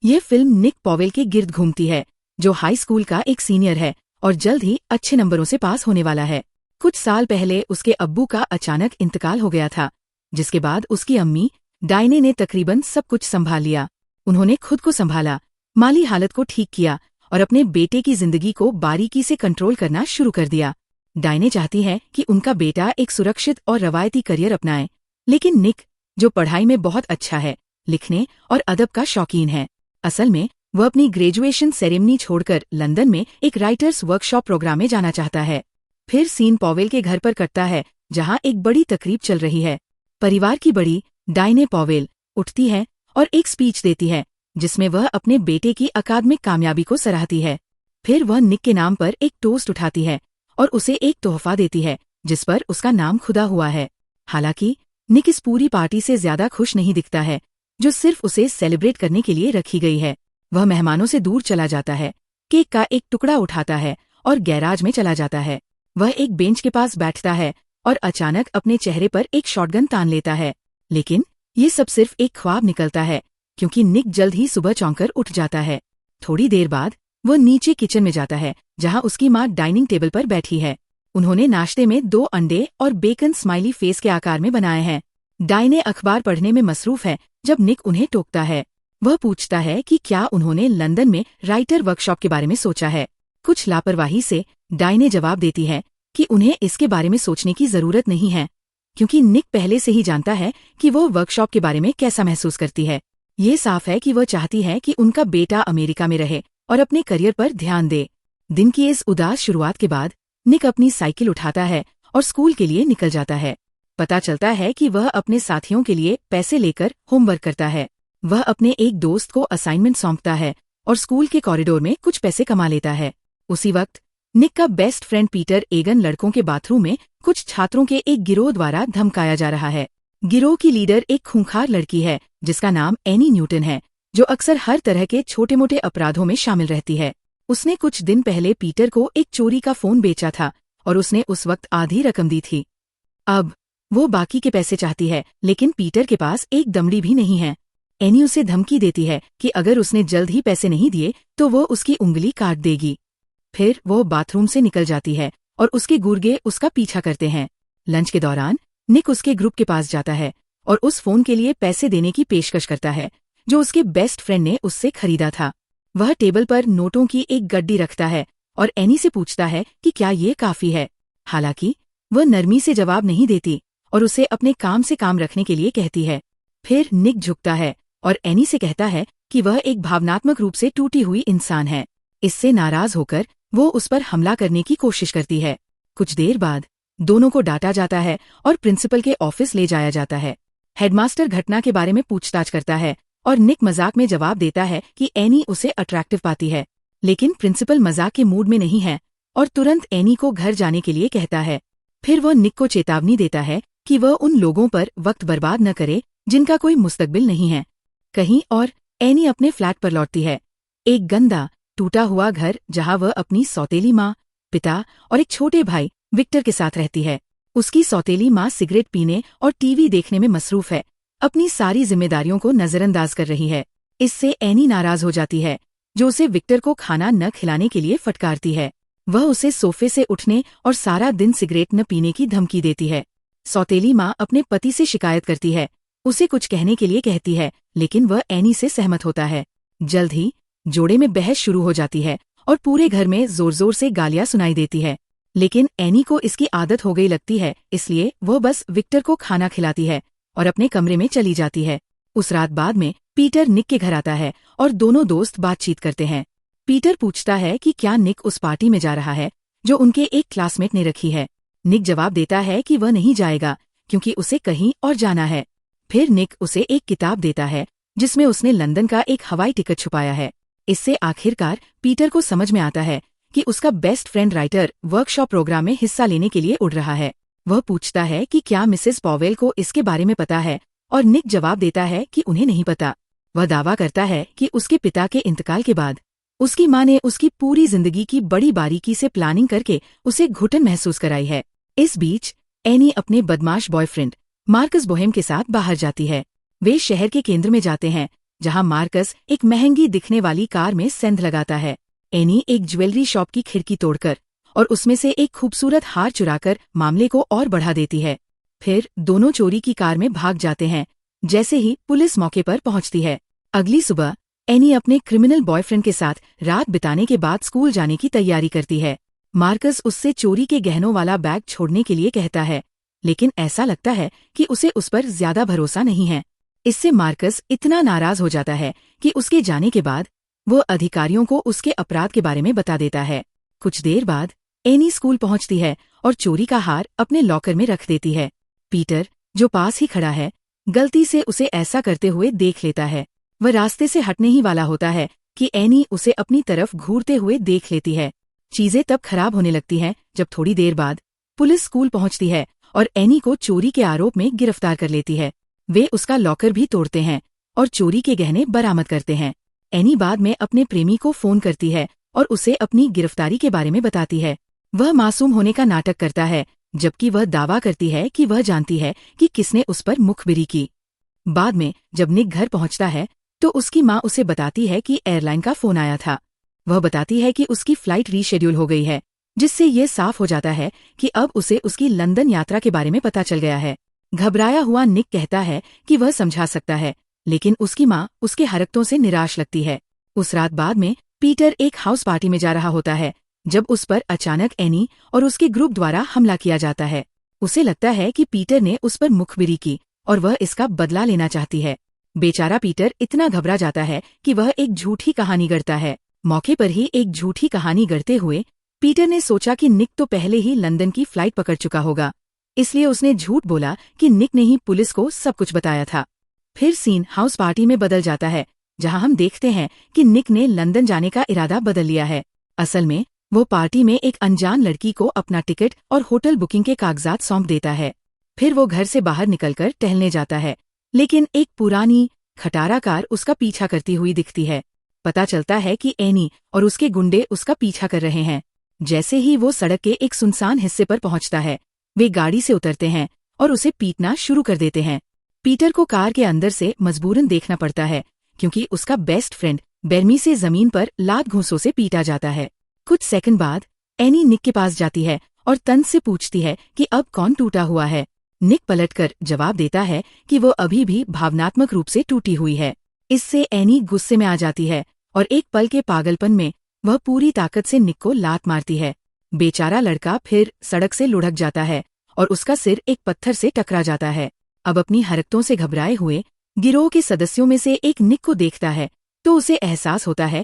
ये फिल्म निक पॉवेल के गिर्द घूमती है, जो हाई स्कूल का एक सीनियर है और जल्द ही अच्छे नंबरों से पास होने वाला है। कुछ साल पहले उसके अब्बू का अचानक इंतकाल हो गया था, जिसके बाद उसकी अम्मी डायने ने तकरीबन सब कुछ संभाल लिया। उन्होंने खुद को संभाला, माली हालत को ठीक किया और अपने बेटे की जिंदगी को बारीकी से कंट्रोल करना शुरू कर दिया। डायने चाहती है कि उनका बेटा एक सुरक्षित और रवायती करियर अपनाए, लेकिन निक, जो पढ़ाई में बहुत अच्छा है, लिखने और अदब का शौकीन है, असल में वह अपनी ग्रेजुएशन सेरेमनी छोड़कर लंदन में एक राइटर्स वर्कशॉप प्रोग्राम में जाना चाहता है। फिर सीन पॉवेल के घर पर कटता है, जहां एक बड़ी तकरीब चल रही है। परिवार की बड़ी डायने पॉवेल उठती है और एक स्पीच देती है, जिसमें वह अपने बेटे की अकादमिक कामयाबी को सराहती है। फिर वह निक के नाम पर एक टोस्ट उठाती है और उसे एक तोहफा देती है, जिस पर उसका नाम खुदा हुआ है। हालांकि निक इस पूरी पार्टी से ज्यादा खुश नहीं दिखता है, जो सिर्फ उसे सेलिब्रेट करने के लिए रखी गई है। वह मेहमानों से दूर चला जाता है, केक का एक टुकड़ा उठाता है और गैराज में चला जाता है। वह एक बेंच के पास बैठता है और अचानक अपने चेहरे पर एक शॉटगन तान लेता है। लेकिन ये सब सिर्फ एक ख्वाब निकलता है, क्योंकि निक जल्द ही सुबह चौंकर उठ जाता है। थोड़ी देर बाद वह नीचे किचन में जाता है, जहां उसकी माँ डाइनिंग टेबल पर बैठी है। उन्होंने नाश्ते में 2 अंडे और बेकन स्माइली फेस के आकार में बनाए हैं। डायने अखबार पढ़ने में मसरूफ है जब निक उन्हें टोकता है। वह पूछता है कि क्या उन्होंने लंदन में राइटर वर्कशॉप के बारे में सोचा है। कुछ लापरवाही से डायने जवाब देती है कि उन्हें इसके बारे में सोचने की जरूरत नहीं है, क्योंकि निक पहले से ही जानता है कि वो वर्कशॉप के बारे में कैसा महसूस करती है। ये साफ है कि वह चाहती है कि उनका बेटा अमेरिका में रहे और अपने करियर पर ध्यान दे। दिन की इस उदास शुरुआत के बाद निक अपनी साइकिल उठाता है और स्कूल के लिए निकल जाता है। पता चलता है कि वह अपने साथियों के लिए पैसे लेकर होमवर्क करता है। वह अपने एक दोस्त को असाइनमेंट सौंपता है और स्कूल के कॉरिडोर में कुछ पैसे कमा लेता है। उसी वक्त निक का बेस्ट फ्रेंड पीटर एगन लड़कों के बाथरूम में कुछ छात्रों के एक गिरोह द्वारा धमकाया जा रहा है। गिरोह की लीडर एक खूंखार लड़की है, जिसका नाम एनी न्यूटन है, जो अक्सर हर तरह के छोटे मोटे अपराधों में शामिल रहती है। उसने कुछ दिन पहले पीटर को एक चोरी का फोन बेचा था और उसने उस वक्त आधी रकम दी थी। अब वो बाकी के पैसे चाहती है, लेकिन पीटर के पास एक दमड़ी भी नहीं है। एनी उसे धमकी देती है कि अगर उसने जल्द ही पैसे नहीं दिए तो वो उसकी उंगली काट देगी। फिर वो बाथरूम से निकल जाती है और उसके गुर्गे उसका पीछा करते हैं। लंच के दौरान निक उसके ग्रुप के पास जाता है और उस फोन के लिए पैसे देने की पेशकश करता है, जो उसके बेस्ट फ्रेंड ने उससे खरीदा था। वह टेबल पर नोटों की एक गड्डी रखता है और एनी से पूछता है कि क्या ये काफी है। हालांकि वह नरमी से जवाब नहीं देती और उसे अपने काम से काम रखने के लिए कहती है। फिर निक झुकता है और एनी से कहता है कि वह एक भावनात्मक रूप से टूटी हुई इंसान है। इससे नाराज होकर वो उस पर हमला करने की कोशिश करती है। कुछ देर बाद दोनों को डांटा जाता है और प्रिंसिपल के ऑफिस ले जाया जाता है। हेडमास्टर घटना के बारे में पूछताछ करता है और निक मजाक में जवाब देता है कि एनी उसे अट्रैक्टिव पाती है। लेकिन प्रिंसिपल मजाक के मूड में नहीं है और तुरंत एनी को घर जाने के लिए कहता है। फिर वह निक को चेतावनी देता है कि वह उन लोगों पर वक्त बर्बाद न करे जिनका कोई मुस्तकबिल नहीं है। कहीं और एनी अपने फ्लैट पर लौटती है, एक गंदा टूटा हुआ घर जहां वह अपनी सौतेली माँ, पिता और एक छोटे भाई विक्टर के साथ रहती है। उसकी सौतेली माँ सिगरेट पीने और टीवी देखने में मसरूफ है, अपनी सारी जिम्मेदारियों को नजरअंदाज कर रही है। इससे एनी नाराज हो जाती है, जो उसे विक्टर को खाना न खिलाने के लिए फटकारती है। वह उसे सोफे से उठने और सारा दिन सिगरेट न पीने की धमकी देती है। सौतेली माँ अपने पति से शिकायत करती है, उसे कुछ कहने के लिए कहती है, लेकिन वह एनी से सहमत होता है। जल्द ही जोड़े में बहस शुरू हो जाती है और पूरे घर में जोर जोर से गालियां सुनाई देती है। लेकिन एनी को इसकी आदत हो गई लगती है, इसलिए वह बस विक्टर को खाना खिलाती है और अपने कमरे में चली जाती है। उस रात बाद में पीटर निक के घर आता है और दोनों दोस्त बातचीत करते हैं। पीटर पूछता है कि क्या निक उस पार्टी में जा रहा है जो उनके एक क्लासमेट ने रखी है। निक जवाब देता है कि वह नहीं जाएगा, क्योंकि उसे कहीं और जाना है। फिर निक उसे एक किताब देता है जिसमें उसने लंदन का एक हवाई टिकट छुपाया है। इससे आखिरकार पीटर को समझ में आता है कि उसका best friend writer workshop program में हिस्सा लेने के लिए उड़ रहा है। वह पूछता है कि क्या मिसेस पॉवेल को इसके बारे में पता है, और निक जवाब देता है कि उन्हें नहीं पता। वह दावा करता है कि उसके पिता के इंतकाल के बाद उसकी माँ ने उसकी पूरी जिंदगी की बड़ी बारीकी से प्लानिंग करके उसे घुटन महसूस कराई है। इस बीच एनी अपने बदमाश बॉयफ्रेंड मार्कस बोहेम के साथ बाहर जाती है। वे शहर के केंद्र में जाते हैं, जहां मार्कस एक महंगी दिखने वाली कार में सेंध लगाता है। एनी एक ज्वेलरी शॉप की खिड़की तोड़कर और उसमें से एक खूबसूरत हार चुराकर मामले को और बढ़ा देती है। फिर दोनों चोरी की कार में भाग जाते हैं। जैसे ही पुलिस मौके पर पहुंचती है, अगली सुबह एनी अपने क्रिमिनल बॉयफ्रेंड के साथ रात बिताने के बाद स्कूल जाने की तैयारी करती है। मार्कस उससे चोरी के गहनों वाला बैग छोड़ने के लिए कहता है, लेकिन ऐसा लगता है कि उसे उस पर ज्यादा भरोसा नहीं है। इससे मार्कस इतना नाराज हो जाता है कि उसके जाने के बाद वो अधिकारियों को उसके अपराध के बारे में बता देता है। कुछ देर बाद एनी स्कूल पहुंचती है और चोरी का हार अपने लॉकर में रख देती है। पीटर, जो पास ही खड़ा है, गलती से उसे ऐसा करते हुए देख लेता है। वह रास्ते से हटने ही वाला होता है कि एनी उसे अपनी तरफ घूरते हुए देख लेती है। चीजें तब खराब होने लगती हैं जब थोड़ी देर बाद पुलिस स्कूल पहुंचती है और एनी को चोरी के आरोप में गिरफ्तार कर लेती है। वे उसका लॉकर भी तोड़ते हैं और चोरी के गहने बरामद करते हैं। एनी बाद में अपने प्रेमी को फोन करती है और उसे अपनी गिरफ्तारी के बारे में बताती है। वह मासूम होने का नाटक करता है, जबकि वह दावा करती है कि वह जानती है कि किसने उस पर मुखबिरी की। बाद में जब निक घर पहुंचता है तो उसकी माँ उसे बताती है कि एयरलाइन का फोन आया था। वह बताती है कि उसकी फ्लाइट रीशेड्यूल हो गई है, जिससे ये साफ हो जाता है कि अब उसे उसकी लंदन यात्रा के बारे में पता चल गया है। घबराया हुआ निक कहता है कि वह समझा सकता है, लेकिन उसकी माँ उसके हरकतों से निराश लगती है। उस रात बाद में पीटर एक हाउस पार्टी में जा रहा होता है जब उस पर अचानक एनी और उसके ग्रुप द्वारा हमला किया जाता है। उसे लगता है कि पीटर ने उस पर मुखबिरी की और वह इसका बदला लेना चाहती है। बेचारा पीटर इतना घबरा जाता है कि वह एक झूठी कहानी गढ़ता है। मौके पर ही एक झूठी कहानी गढ़ते हुए पीटर ने सोचा कि निक तो पहले ही लंदन की फ्लाइट पकड़ चुका होगा, इसलिए उसने झूठ बोला कि निक ने ही पुलिस को सब कुछ बताया था। फिर सीन हाउस पार्टी में बदल जाता है, जहां हम देखते हैं कि निक ने लंदन जाने का इरादा बदल लिया है। असल में वो पार्टी में एक अनजान लड़की को अपना टिकट और होटल बुकिंग के कागजात सौंप देता है। फिर वो घर से बाहर निकलकर टहलने जाता है, लेकिन एक पुरानी खटारा कार उसका पीछा करती हुई दिखती है। पता चलता है कि एनी और उसके गुंडे उसका पीछा कर रहे हैं। जैसे ही वो सड़क के एक सुनसान हिस्से पर पहुंचता है, वे गाड़ी से उतरते हैं और उसे पीटना शुरू कर देते हैं। पीटर को कार के अंदर से मजबूरन देखना पड़ता है, क्योंकि उसका बेस्ट फ्रेंड बेरमी से जमीन पर लात घूंसों से पीटा जाता है। कुछ सेकंड बाद एनी निक के पास जाती है और तंज से पूछती है कि अब कौन टूटा हुआ है। निक पलटकर जवाब देता है कि वो अभी भी भावनात्मक रूप से टूटी हुई है। इससे एनी गुस्से में आ जाती है और एक पल के पागलपन में वह पूरी ताकत से निक को लात मारती है। बेचारा लड़का फिर सड़क से लुढ़क जाता है और उसका सिर एक पत्थर से टकरा जाता है। अब अपनी हरकतों से घबराए हुए गिरोह के सदस्यों में से एक निक को देखता है तो उसे एहसास होता है